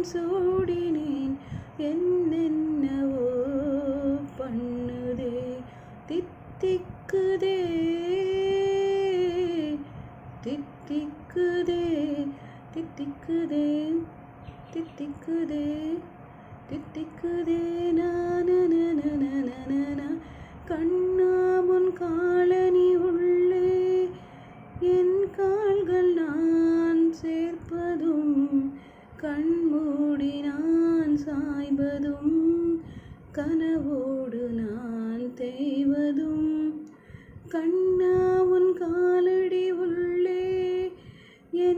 சூடினேன் என்னென்னவோ பண்ணுதே தித்திக்குதே தித்திக்குதே தித்திக்குதே தித்திக்குதே தித்திக்குதே நான கண்ணாமுன் காலனி உள்ளே என் கால்கள் நான் சேர்ப்பதும் கண்மூடி நான் சாய்வதும் கனவோடு நான் தேய்வதும் கண்ணாமுன் காலடி உள்ளே என்